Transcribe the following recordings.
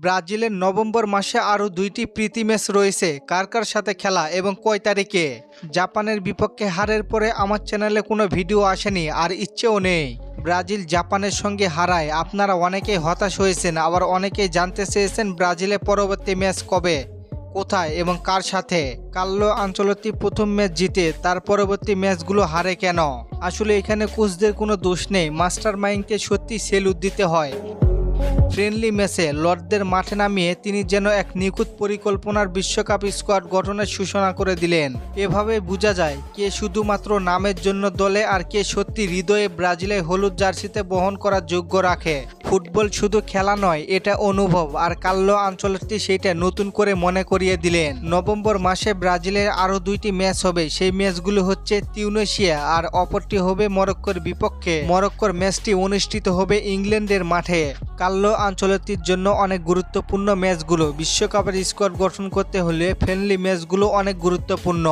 ব্রাজিলের নভেম্বর মাসে আরও 2টি প্রীতি ম্যাচ রয়েছে। কার কার সাথে খেলা এবং কয় তারিখে? জাপানের বিপক্ষে হারের পরে আমার চ্যানেলে কোনো ভিডিও আসেনি আর ইচ্ছেও নেই। ব্রাজিল জাপানের সঙ্গে হারায় আপনারা অনেকেই হতাশ হয়েছেন, আবার অনেকেই জানতে চেয়েছেন ব্রাজিলের পরবর্তী ম্যাচ কবে, কোথায় এবং কার সাথে। কার্লো আনচেলত্তি প্রথম ম্যাচ জিতে তার পরবর্তী ম্যাচগুলো হারে কেন? আসলে এখানে কোচদের কোনো দোষ নেই, মাস্টার মাইন্ডকে সত্যি সেলুট দিতে হয়। ফ্রেন্ডলি ম্যাচে লর্ডদের মাঠে নামিয়ে তিনি যেন এক নিখুঁত পরিকল্পনার বিশ্বকাপ স্কোয়াড গঠনের সূচনা করে দিলেন। এভাবে বোঝা যায় কে শুধুমাত্র নামের জন্য দলে আর কে সত্যি হৃদয়ে ব্রাজিলের হলুদ জার্সিতে বহন করার যোগ্য রাখে। ফুটবল শুধু খেলা নয়, এটা অনুভব, আর কার্লো আনচেলত্তি সেইটা নতুন করে মনে করিয়ে দিলেন। নভেম্বর মাসে ব্রাজিলের আরও 2টি ম্যাচ হবে। সেই ম্যাচগুলো হচ্ছে তিউনিসিয়া আর অপরটি হবে মরক্কোর বিপক্ষে। মরক্কোর ম্যাচটি অনুষ্ঠিত হবে ইংল্যান্ডের মাঠে। কার্লো আনচেলত্তির জন্য অনেক গুরুত্বপূর্ণ ম্যাচগুলো। বিশ্বকাপের স্কোয়াড গঠন করতে হলে ফ্রেন্ডলি ম্যাচগুলো অনেক গুরুত্বপূর্ণ।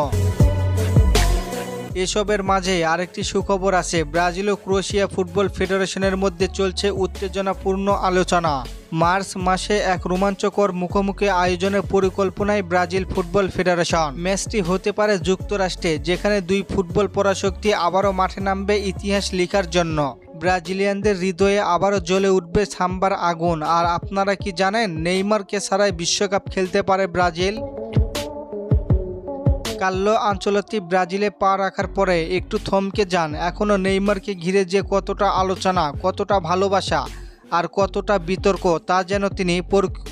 এসবের মাঝে আরেকটি সুখবর আছে, ব্রাজিল ও ক্রোয়েশিয়া ফুটবল ফেডারেশনের মধ্যে চলছে উত্তেজনাপূর্ণ আলোচনা। মার্চ মাসে এক রোমাঞ্চকর মুখোমুখি আয়োজনের পরিকল্পনায় ব্রাজিল ফুটবল ফেডারেশন। ম্যাচটি হতে পারে যুক্তরাষ্ট্রে, যেখানে 2 ফুটবল পরাশক্তি আবারও মাঠে নামবে ইতিহাস লেখার জন্য। ব্রাজিলিয়ানদের হৃদয়ে আবারও জ্বলে উঠবে সাম্বার আগুন। আর আপনারা কি জানেন নেইমারকে ছাড়াই বিশ্বকাপ খেলতে পারে ব্রাজিল? কার্লো আনচেলত্তি ব্রাজিলে পা রাখার পরে একটু থমকে যান। এখনও নেইমারকে ঘিরে যে কতটা আলোচনা, কতটা ভালোবাসা আর কতটা বিতর্ক তা যেন তিনি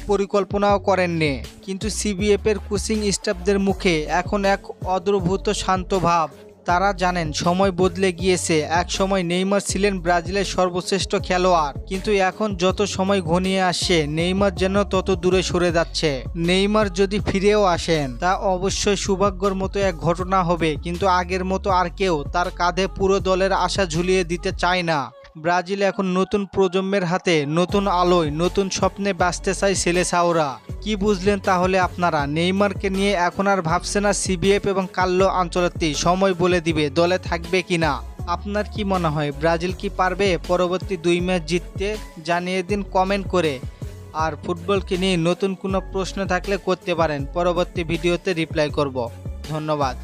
পরিকল্পনাও করেননি। কিন্তু সিবিএফের কোচিং স্টাফদের মুখে এখন এক অদ্ভুত শান্ত ভাব। তারা জানেন সময় বদলে গিয়েছে। এক সময় নেইমার ছিলেন ব্রাজিলের সর্বশ্রেষ্ঠ খেলোয়াড়, কিন্তু এখন যত সময় ঘনিয়ে আসছে নেইমার যেন তত দূরে সরে যাচ্ছে। নেইমার যদি ফিরেও আসেন তা অবশ্যই সৌভাগ্যের মতো এক ঘটনা হবে, কিন্তু আগের মতো আর কেউ তার কাঁধে পুরো দলের আশা ঝুলিয়ে দিতে চায় না। ব্রাজিল এখন নতুন প্রজন্মের হাতে, নতুন আলোয়, নতুন স্বপ্নে বাঁচতে চায় সেলেসাওরা। কি বুঝলেন তাহলে আপনারা? নেইমারকে নিয়ে এখন আর ভাবছে না সিবিএফ এবং কার্লো আনচেলত্তি। সময় বলে দিবে দলে থাকবে কিনা। আপনার কি মনে হয় ব্রাজিল কি পারবে পরবর্তী 2 ম্যাচ জিততে? জানিয়ে দিন কমেন্ট করে। আর ফুটবলকে নিয়ে নতুন কোনো প্রশ্ন থাকলে করতে পারেন, পরবর্তী ভিডিওতে রিপ্লাই করব। ধন্যবাদ।